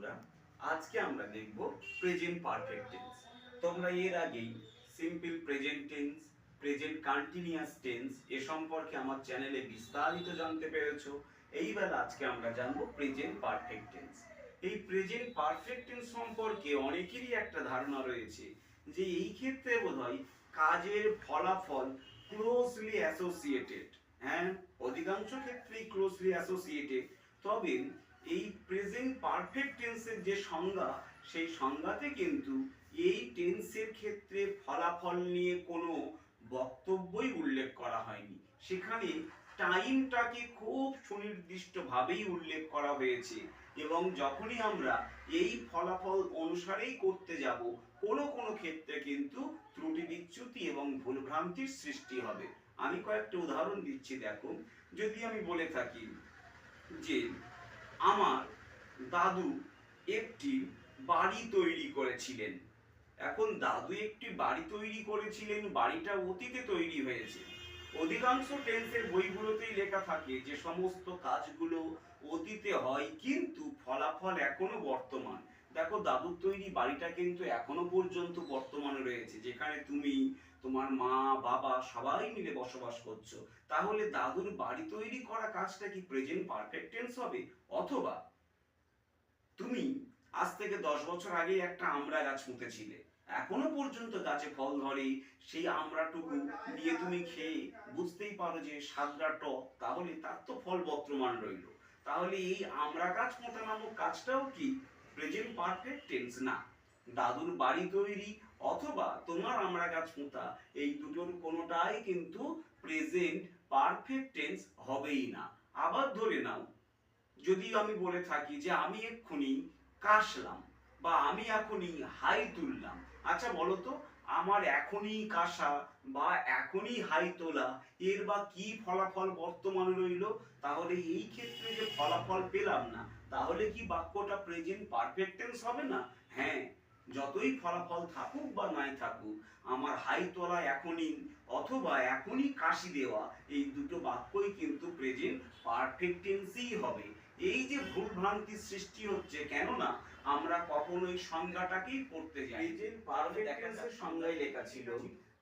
বন্ধুরা, আজকে আমরা দেখব প্রেজেন্ট পারফেক্ট টেন্স। তোমরা এর আগেই simple present tense, present continuous tense এ সম্পর্কে আমার চ্যানেলে বিস্তারিত জানতে পেরেছো। এইবার আজকে আমরা জানব প্রেজেন্ট পারফেক্ট টেন্স। এই প্রেজেন্ট পারফেক্ট টেন্স সম্পর্কে অনেকেরই একটা ধারণা রয়েছে যে এই ক্ষেত্রে বোধহয় কাজের ফলাফল ক্লোজলি অ্যাসোসিয়েটেড। হ্যাঁ, অধিকাংশ ক্ষেত্রেই ক্লোজলি অ্যাসোসিয়েটেড। তবে এই প্রেজেন্ট পারফেক্ট টেন্সের যে সংজ্ঞা, সেই সংজ্ঞাতে কিন্তু এই টেন্সের ক্ষেত্রে ফলাফল নিয়ে কোনো বক্তব্যই উল্লেখ করা হয়নি। সেখানে টাইমটাকে খুব সুনির্দিষ্টভাবেই উল্লেখ করা হয়েছে এবং যখনই আমরা এই ফলাফল অনুসারেই করতে যাব, কোনো কোনো ক্ষেত্রে কিন্তু ত্রুটি বিচ্যুতি এবং ভুলভ্রান্তির সৃষ্টি হবে। আমি কয়েকটা উদাহরণ দিচ্ছি, দেখো। যদি আমি বলে থাকি যে আমার দাদু একটি বাড়ি তৈরি করেছিলেন, এখন দাদু একটি বাড়ি তৈরি করেছিলেন, বাড়িটা অতীতে তৈরি হয়েছে। অধিকাংশ টেন্সের বইগুলোতেই লেখা থাকে যে সমস্ত কাজগুলো অতীতে হয় কিন্তু ফলাফল এখনো বর্তমান। দেখো, দাদুর তৈরি বাড়িটা কিন্তু এখনো পর্যন্ত বর্তমানে রয়েছে, যেখানে তুমি, তোমার মা, বাবা সবাই মিলে বসবাস করছো। তাহলে দাদুর বাড়ি তৈরি করা কাজটা কি প্রেজেন্ট পারফেক্ট টেন্স হবে? অথবা তুমি আজ থেকে 10 বছর আগে একটা আমড়া গাছ পুঁতেছিলে, এখনো পর্যন্ত গাছে ফল ধরে, সেই আমড়াটুকু নিয়ে তুমি খেয়ে বুঝতেই পারো যে স্বাদটা টক, তাহলে তার তো ফল বর্তমান রইল। তাহলে এই আমড়া গাছ পোঁতা নামক কাজটাও কি প্রেজেন্ট পারফেক্ট টেন্স? না। দাদুর বাড়ি তৈরি অথবা তোমার আমড়া গাছ পোঁতা, এই দুটোর কোনোটাই কিন্তু প্রেজেন্ট পারফেক্ট টেন্স হবেই না। আবার ধরে নাও, যদি আমি বলে থাকি যে আমি এক্ষুনি কাশলাম বা আমি এখনই হাই তুললাম, আচ্ছা বলো তো, আমার এখনই কাশা বা এখনই হাই তোলা এর বা কি ফলাফল বর্তমানে রইল? তাহলে এই ক্ষেত্রে যে ফলাফল পেলাম না, তাহলে কি বাক্যটা প্রেজেন্ট পারফেক্ট টেন্স হবে না? হ্যাঁ, যতই ফলাফল থাকুক বা নাই থাকুক, আমার হাই তোলা এখনই অথবা এখনই কাশি দেওয়া, এই দুটো বাক্যই কিন্তু প্রেজেন্ট পারফেক্ট টেন্সই হবে। এই যে ভুল ভ্রান্তির সৃষ্টি হচ্ছে, কেননা আমরা কখনোই সংজ্ঞাটাকেই পড়তে যাই। প্রেজেন্ট পারফেক্ট টেন্সের সংজ্ঞায় লেখা ছিল,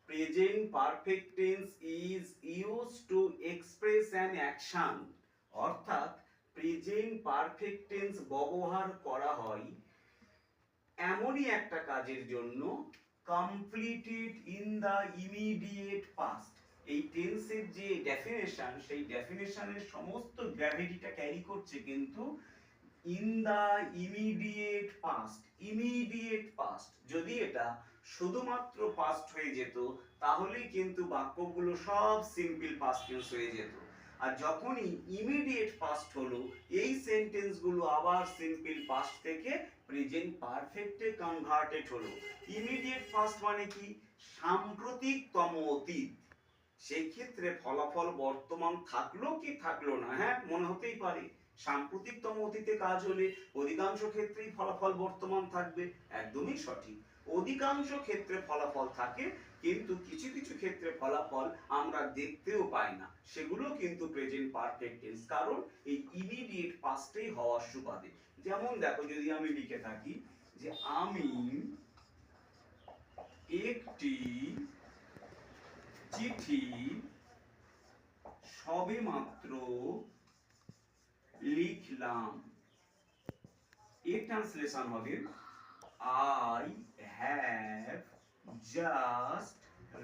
present perfect tense is used to express an action. অর্থাৎ প্রেজেন্ট পারফেক্ট টেন্স ব্যবহার করা হয় এমনই একটা কাজের জন্য completed in the immediate past. এই টেন্সের যে ডেফিনেশন, সেই ডেফিনেশনের সমস্ত গ্র্যাভিটিটা ক্যারি করছে কিন্তু in the immediate past. Immediate past, যদি এটা শুধুমাত্র পাস্ট হয়ে যেত, তাহলেই কিন্তু বাক্যগুলো সব সিম্পল পাস্ট টেন্স হয়ে যেত। আর যখনই ইমিডিয়েট পাস্ট হলো, এই সেন্টেন্সগুলো আবার সিম্পল পাস্ট থেকে প্রেজেন্ট পারফেক্টে কনভার্টেড হলো। ইমিডিয়েট পাস্ট মানে কি? সাম্প্রতিকতম অতীত। সেই ক্ষেত্রে ফলাফল বর্তমান থাকলো কি থাকলো না, হ্যাঁ, মনে হতেই পারে সাম্প্রতিকতম অতীতে কাজ হলে অধিকাংশ ক্ষেত্রেই ফলাফল বর্তমান থাকবে। একদমই সঠিক। অধিকাংশ ক্ষেত্রে ফলাফল থাকে, কিন্তু কিছু কিছু ক্ষেত্রে ফলাফল আমরা দেখতেও পাই না, সেগুলো কিন্তু প্রেজেন্ট পারফেক্ট টেন্স, কারণ এই ইমিডিয়েট পাস্টেই হওয়ার সুবাদে। যেমন দেখো, যদি আমি লিখে থাকি যে আমি একটি চিঠি সবেমাত্র লিখলাম, এর ট্রান্সলেশন হবে I have just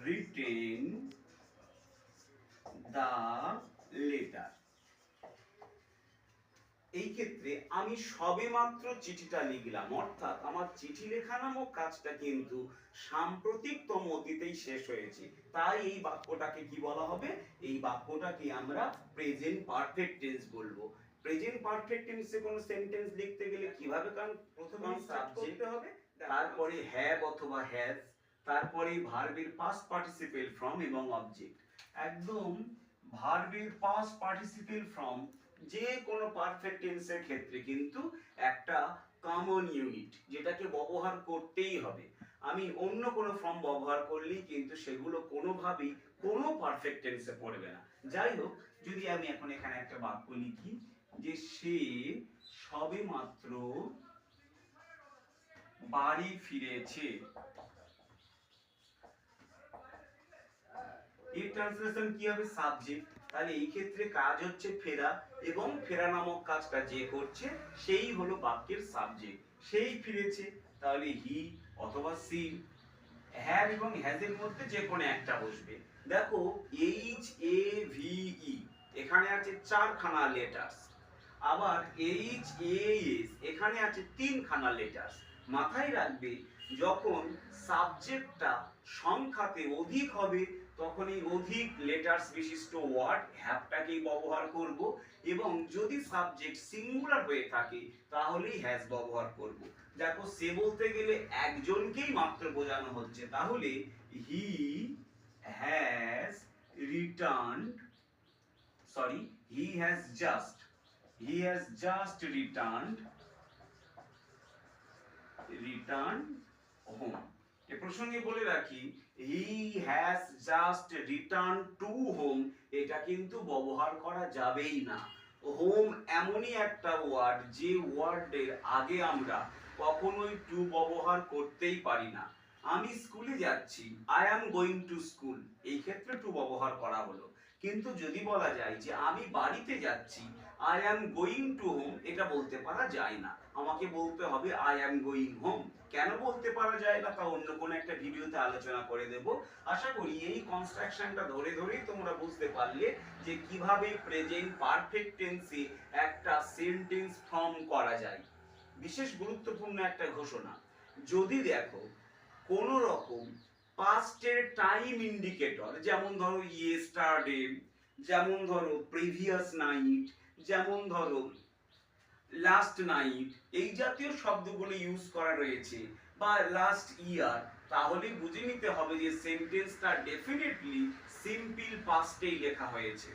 written the letter. এই ক্ষেত্রে আমি সবেমাত্র চিঠিটা লিখলাম, অর্থাৎ আমার চিঠি লেখা নামক কাজটা কিন্তু সাম্প্রতিকতম অতীতেই শেষ হয়েছে। তাই এই বাক্যটাকে কি বলা হবে? এই বাক্যটাকে আমরা প্রেজেন্ট পারফেক্ট টেন্স বলবো। প্রেজেন্ট পারফেক্ট টেন্সে কোনো সেন্টেন্স লিখতে গেলে কিভাবে? কারণ প্রথমে সাবজেক্ট হবে, তারপরে হ্যাভ অথবা হ্যাজ, তারপরে ভার্বের পাস্ট পার্টিসিপেল ফর্ম এবং অবজেক্ট। একদম ভার্বের পাস্ট পার্টিসিপেল ফর্ম যে কোনো পারফেক্ট টেন্সের ক্ষেত্রে কিন্তু একটা কমন ইউনিট, যেটাকে ব্যবহার করতেই হবে। আমি অন্য কোনো ফর্ম ব্যবহার করলেই কিন্তু সেগুলো কোনোভাবেই কোনো পারফেক্ট টেন্সে পড়বে না। যাই হোক, যদি আমি এখন এখানে একটা বাক্য লিখি যে সে সবেমাত্র বাড়ি ফিরেছে। এর ট্রান্সলেশন কি হবে? সাবজেক্ট। তাহলে এই ক্ষেত্রে কাজ হচ্ছে ফেরা, এবং ফেরা নামক কাজটা যে করছে সেই হলো বাক্যের সাবজেক্ট। সেই ফিরেছে, তাহলে হি অথবা সি। হ্যাভ এবং হ্যাজ এর মধ্যে যে কোনো একটা বসবে। দেখো এইচ এ ভি ই এখানে আছে 4খানা লেটার্স, আবার এইচ এ এস এখানে আছে 3খানা লেটার্স। মাথায় রাখবে যখন সাবজেক্টটা সংখ্যাতে অধিক হবে তখন এই অধিক লেটার্স বিশিষ্ট ওয়ার্ড হ্যাভটাকেই ব্যবহার করব, এবং যদি সাবজেক্ট সিঙ্গুলার হয়ে থাকে তাহলেই হ্যাজ ব্যবহার করব। দেখো সে বলতে গেলে একজনকেই মাত্র বোঝানো হচ্ছে, তাহলে he has returned, sorry he has just return home. এ প্রসঙ্গে বলে রাখি he has just return to home এটা কিন্তু ব্যবহার করা যাবেই না। হোম এমনই একটা ওয়ার্ড যে ওয়ার্ডের আগে আমরা কখনোই টু ব্যবহার করতেই পারি না। আমি স্কুলে যাচ্ছি, I am going to school, এই ক্ষেত্রে টু ব্যবহার করা হলো। কিন্তু যদি বলা যায় যে আমি বাড়িতে যাচ্ছি, I am going to home, এটা বলতে পারা যায় না, আমাকে বলতে হবে আই অ্যাম গোয়িং হোম। কেন বলতে পারা যায় না তা অন্য কোনো একটা ভিডিওতে আলোচনা করে দেব। আশা করি এই কনস্ট্রাকশনটা ধরে ধরেই তোমরা বুঝতে পারলে যে কিভাবে প্রেজেন্ট পারফেক্ট টেন্সে একটা সেন্টেন্স ফর্ম করা যায়। বিশেষ গুরুত্বপূর্ণ একটা ঘোষণা, যদি দেখো কোন রকম পাস্টের টাইম ইন্ডিকেটর, যেমন ধরো ইয়েস্টারডে, যেমন ধরো প্রিভিয়াস নাইট, যেমন ধরো লাস্ট নাইট, এই জাতীয় শব্দগুলো ইউজ করা রয়েছে, বা লাস্ট ইয়ার, তাহলে বুঝে নিতে হবে যে সেন্টেন্সটা ডেফিনেটলি সিম্পল পাস্টেই লেখা হয়েছে।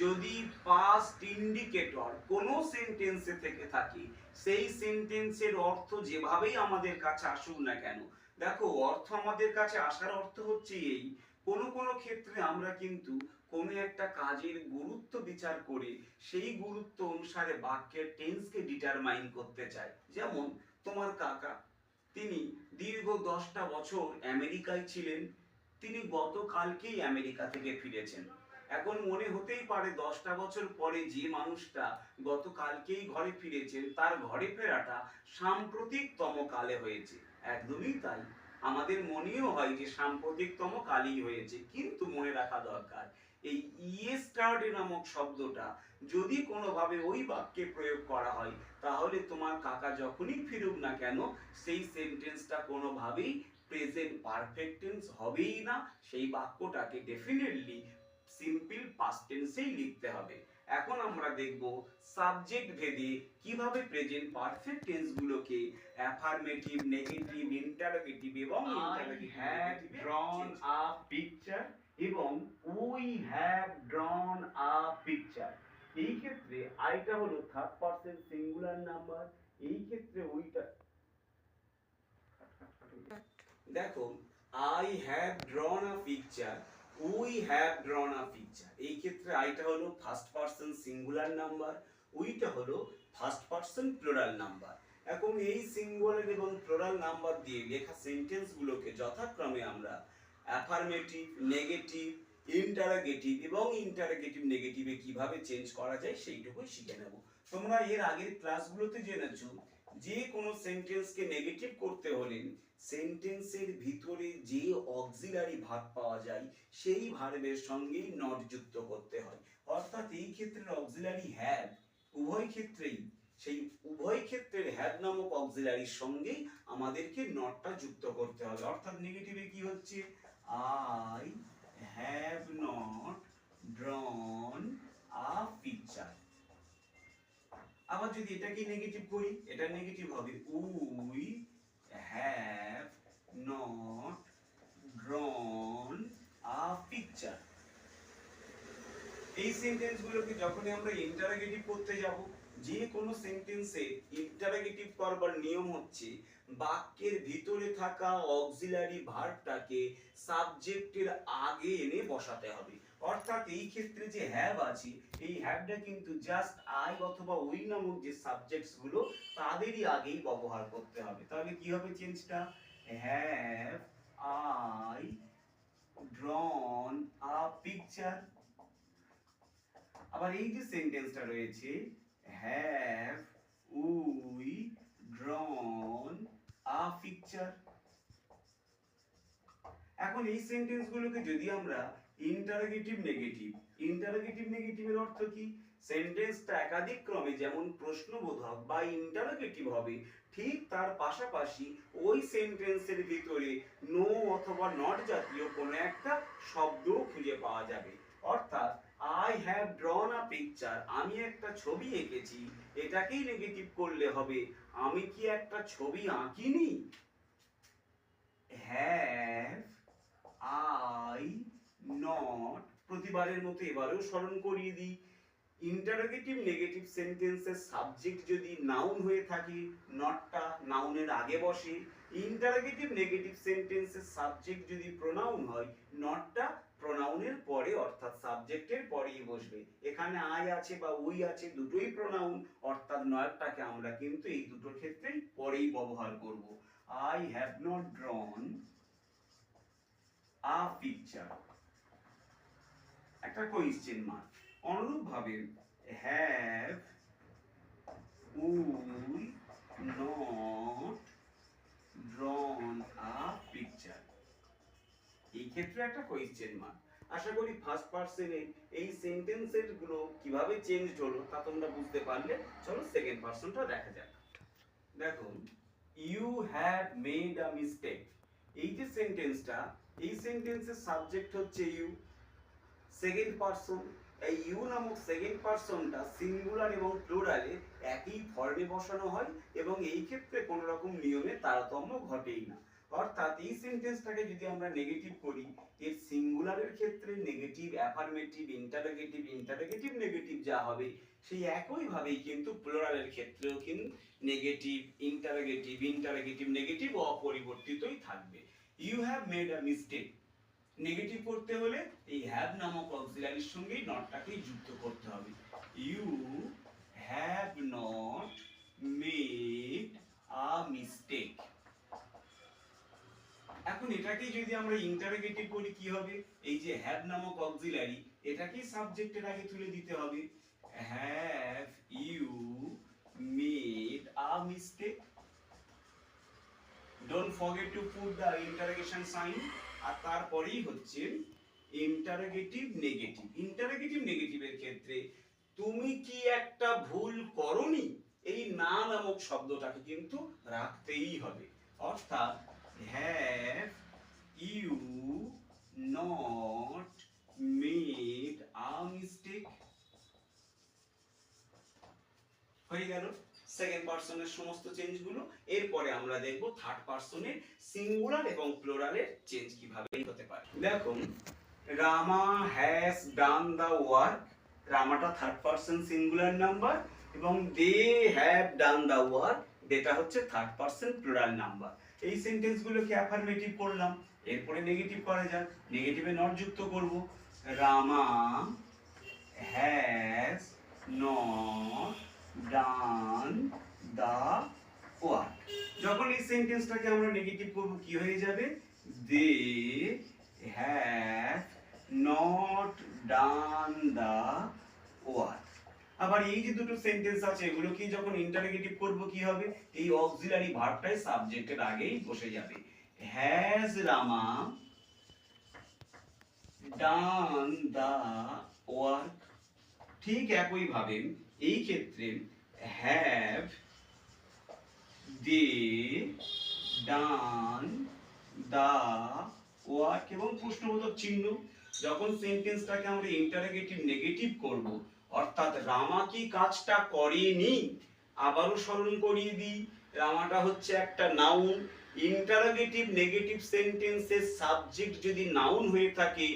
যদি পাস্ট ইন্ডিকেটর কোনো সেন্টেন্সে থেকে থাকে, সেই সেন্টেন্সের অর্থ যেভাবেই আমাদের কাছে আসুক না কেন, দেখো অর্থ আমাদের কাছে আসার অর্থ হচ্ছে এই, কোনো কোনো ক্ষেত্রে আমরা কিন্তু কোনো একটা কাজের গুরুত্ব বিচার করে সেই গুরুত্ব অনুসারে বাক্যের টেন্সকে ডিটারমাইন করতে চাই। যেমন তোমার কাকা, তিনি দীর্ঘ 10টা বছর আমেরিকায় ছিলেন, তিনি গতকালকেই আমেরিকা থেকে ফিরেছেন। এখন মনে হতেই পারে 10টা বছর পরে যে মানুষটা গতকালকেই ঘরে ফিরেছেন তার ঘরে ফেরাটা সাম্প্রতিকতম কালে হয়েছে। একদমই তাই, আমাদের মনেও হয় যে সাম্প্রতিকতম কালেই হয়েছে, কিন্তু মনে রাখা দরকার এই ইয়েস্টারডে নামক শব্দটা যদি কোনোভাবে ওই বাক্যে প্রয়োগ করা হয় তাহলে তোমার কাকা যখনই ফিরুক না কেন সেই সেন্টেন্সটা কোনোভাবেই প্রেজেন্ট পারফেক্ট টেন্স হবেই না, সেই বাক্যটাকে ডেফিনেটলি সিম্পল পাস্ট টেন্সেই লিখতে হবে। এখন আমরা দেখব সাবজেক্ট ভেদে কিভাবে প্রেজেন্ট পারফেক্ট টেন্স গুলোকে অ্যাফার্মেটিভ, নেগেটিভ, ইন্টারোগেটিভ এবং interrogative have drawn a picture এবং we have drawn a picture. এই ক্ষেত্রে আইটা হলো থার্ড পারসন সিঙ্গুলার নাম্বার, এই ক্ষেত্রে উইটা, দেখো I have drawn a picture, we have drawn a picture, এই ক্ষেত্রে আইটা হলো ফার্স্ট পারসন সিঙ্গুলার নাম্বার, উইটা হলো ফার্স্ট পারসন প্লুরাল নাম্বার। এখন এই সিঙ্গুলার এবং প্লুরাল নাম্বার দিয়ে লেখা সেন্টেন্স গুলোকে যথাক্রমে আমরা অ্যাফার্মেটিভ, নেগেটিভ, ইন্টারোগেটিভ এবং ইন্টারোগেটিভ নেগেটিভে কিভাবে চেঞ্জ করা যায় সেইটুকুই শিখে নেব। তোমরা এর আগের ক্লাসগুলোতে জেনেছো যে কোনো সেন্টেন্সকে নেগেটিভ করতে হলে সেন্টেন্সের ভিতরে যে অক্সিলারি ভার্ব পাওয়া যায় সেই ভার্বের সঙ্গেই নট যুক্ত করতে হয়। অর্থাৎ এই ক্ষেত্রে অক্সিলারি হ্যাভ, উভয় ক্ষেত্রেই সেই উভয় ক্ষেত্রের হ্যাভ নামক অক্সিলারির সঙ্গেই আমাদেরকে নটটা যুক্ত করতে হবে। অর্থাৎ নেগেটিভে কি হচ্ছে, I have not ড্রন a picture. আবার যদি এটাকে নেগেটিভ করি, এটা নেগেটিভ হবে we have not ড্রন a picture. এই সেন্টেন্সগুলোকে যখনই আমরা ইন্টারোগেটিভ করতে যাব, যে কোনো সেন্টেন্সে ইন্টারোগেটিভ করবার নিয়ম হচ্ছে বাক্যের ভিতরে থাকা অক্সিলারি ভার্বটাকে সাবজেক্টের আগে এনে বসাতে হবে। অর্থাৎ এই ক্ষেত্রে যে হ্যাভ আছে, এই হ্যাভটা কিন্তু জাস্ট আই অথবা উই নামক যে সাবজেক্টস গুলো তাদেরই আগেই ব্যবহার করতে হবে। তাহলে কি হবে চেঞ্জটা? Have I drawn a picture। আবার এই যে সেন্টেন্সটা রয়েছে have we drawn a picture। এখন এই সেন্টেন্স গুলোকে যদি আমরা ইন্টারোগেটিভ নেগেটিভের অর্থ কি? সেন্টেন্সটা একাধিক ক্রমে যেমন প্রশ্নবোধক বা ইন্টারোগেটিভ হবে, ঠিক তার পাশাপাশি ওই সেন্টেন্সের ভিতরে নো অথবা নট জাতীয় কোনো একটা শব্দ খুঁজে পাওয়া যাবে। অর্থাৎ I have drawn a picture, আমি একটা ছবি এঁকেছি, এটাকেই নেগেটিভ করলে হবে আমি কি একটা ছবি আঁকিনি? হ্যাভ আই নট, প্রতিবারের মতো এবারেও স্মরণ করিয়ে দিই, ইন্টারোগেটিভ নেগেটিভ সেন্টেন্সের সাবজেক্ট যদি নাউন হয়ে থাকে, নটটা নাউনের আগে বসে। ইন্টারোগেটিভ নেগেটিভ সেন্টেন্সের সাবজেক্ট যদি প্রোনাউন হয়, নটটা প্রোনাউনের পরে অর্থাৎ সাবজেক্টের পরেই বসবে। এখানে আই আছে বা উই আছে, দুটোই প্রোনাউন, অর্থাৎ নটটাকে আমরা কিন্তু এই দুটো ক্ষেত্রেই পরেই ব্যবহার করব। I have not ড্রন a picture, একটা কোয়েশ্চেন মার্ক। অনুরূপ ভাবে have we not ড্রন a picture, এই ক্ষেত্রে একটা কোয়েশ্চেন মার্ক। আশা করি ফার্স্ট পারসনে এই সেন্টেন্সের গুলো কিভাবে চেঞ্জ হলো তা তোমরা বুঝতে পারলে। চলো সেকেন্ড পারসনটা দেখা যাক। দেখো, you have made a mistake, এই যে সেন্টেন্সটা, এই সেন্টেন্সের সাবজেক্ট হচ্ছে ইউ, সেকেন্ড পারসন। এই ইউ নামক সেকেন্ড পারসনটা সিঙ্গুলার এবং প্লুরালে একই ফর্মে বসানো হয় এবং এই ক্ষেত্রে কোনো রকম নিয়মে তারতম্য ঘটেই না। অর্থাৎ এই সেন্টেন্সটাকে যদি আমরা নেগেটিভ করি, এর সিঙ্গুলারের ক্ষেত্রে নেগেটিভ অ্যাফার্মেটিভ ইন্টারোগেটিভ নেগেটিভ যা হবে, সেই একই ভাবেই কিন্তু প্লুরালের ক্ষেত্রেও কিন্তু নেগেটিভ ইন্টারোগেটিভ নেগেটিভ অপরিবর্তিতই থাকবে। You have made a mistake, negative করতে হলে এই হ্যাভ নামক অক্সিলারির সঙ্গে নটটাকে যুক্ত করতে হবে। You have not made a mistake. এখন এটাকে যদি আমরা ইন্টারোগেটিভ করি কি হবে? এই যে হ্যাভ নামক অক্সিলারি, এটাকেই সাবজেক্টের আগে তুলে দিতে হবে। Have you made a mistake? Don't forget to put the interrogation sign. আর তারপরেই হচ্ছে ইন্টারোগেটিভ নেগেটিভের ক্ষেত্রে তুমি কি একটা ভুল করনি, এই না নামক শব্দটাকে কিন্তু রাখতেই হবে। অর্থাৎ have you not made a mistake, হয়ে গেল সেকেন্ড পারসনের সমস্ত চেঞ্জগুলো। এরপরে আমরা দেখব থার্ড পারসনের সিঙ্গুলার এবং প্লুরালের চেঞ্জ কিভাবে হতে পারে। দেখুন, Rama has done the work, রামাটা থার্ড পারসন সিঙ্গুলার নাম্বার এবং they have done the work, যেটা হচ্ছে থার্ড পারসন প্লুরাল নাম্বার। এই সেন্টেন্সগুলোকে অ্যাফার্মেটিভ করলাম, এরপরে নেগেটিভ করা যাক। নেগেটিভে নট যুক্ত করব। Rama has not done the work. যখন এই সেন্টেন্সটাকে আমরা নেগেটিভ করব কি হয়ে যাবে? They have not done the work. আবার এই যে দুটো সেন্টেন্স আছে, এগুলোকে যখন ইন্টারোগেটিভ করব কি হবে? এই অক্সিলারি ভার্বটাই সাবজেক্টের আগেই বসে যাবে। Has Rama done the work. ঠিক একই ভাবে এই ক্ষেত্রে have they done the work এবং প্রশ্নবোধক চিহ্ন। যখন সেন্টেন্সটাকে আমরা ইন্টারোগেটিভ নেগেটিভ করব, অর্থাৎ রামা কি কাজটা করেনি, আবারও স্মরণ করিয়ে দিই, রামাটা হচ্ছে একটা নাউন। ইন্টারোগেটিভ নেগেটিভ সেন্টেন্সের সাবজেক্ট যদি নাউন হয়ে থাকে,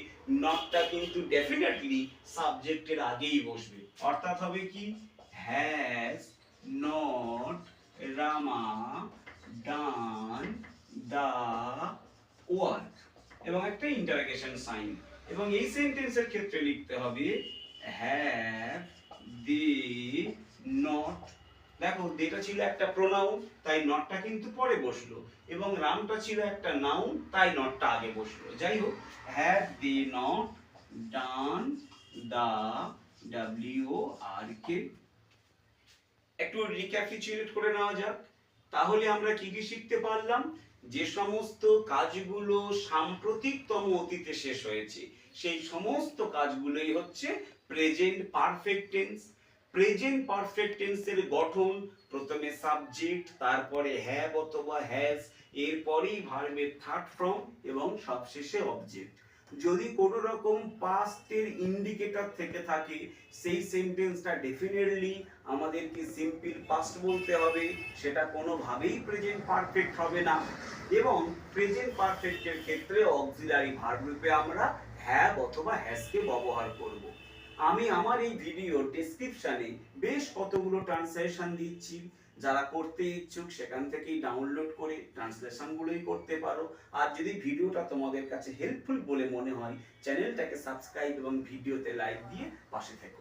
নটটা কিন্তু ডেফিনেটলি সাবজেক্টের আগেই বসবে। অর্থাৎ হবে কি? Has not Rama done the work এবং একটা ইন্টারোগেশন সাইন। এবং এই সেন্টেন্সের ক্ষেত্রে লিখতে হবে হ্যাভ দে নট। দেখো দেটা ছিল একটা প্রোনাউন, তাই নটটা কিন্তু পরে বসলো, এবং রামটা ছিল একটা নাউন, তাই নটটা আগে বসলো। যাই হোক, have they not done the, WORK। একটু রিক্যাপিচুলেট করে নেওয়া যাক। তাহলে আমরা কি কি শিখতে পারলাম? যে সমস্ত কাজগুলো সাম্প্রতিকতম অতীতে শেষ হয়েছে, সেই সমস্ত কাজগুলোই হচ্ছে present perfect tense. Present perfect টেন্সের গঠন প্রথমে সাবজেক্ট, তারপরে হ্যাভ অথবা হ্যাজ, এরপরেই ভার্বের থার্ড ফর্ম এবং সবশেষে অবজেক্ট। যদি কোনো রকম পাস্টের ইন্ডিকেটর থেকে থাকে, সেই সেন্টেন্সটা ডেফিনেটলি আমাদেরকে সিম্পল পাস্ট বলতে হবে, সেটা কোনোভাবেই প্রেজেন্ট পারফেক্ট হবে না। এবং প্রেজেন্ট পারফেক্টের ক্ষেত্রে অক্সিলারি ভার্ব রূপে আমরা হ্যাভ অথবা হ্যাজকে ব্যবহার করব। আমি আমার এই ভিডিও ডেসক্রিপশনে বেশ কতগুলো ট্রান্সলেশন দিচ্ছি, যারা করতে ইচ্ছুক সেখান থেকেই ডাউনলোড করে ট্রান্সলেশনগুলোই করতে পারো। আর যদি ভিডিওটা তোমাদের কাছে হেল্পফুল বলে মনে হয়, চ্যানেলটাকে সাবস্ক্রাইব এবং ভিডিওতে লাইক দিয়ে পাশে থেকো।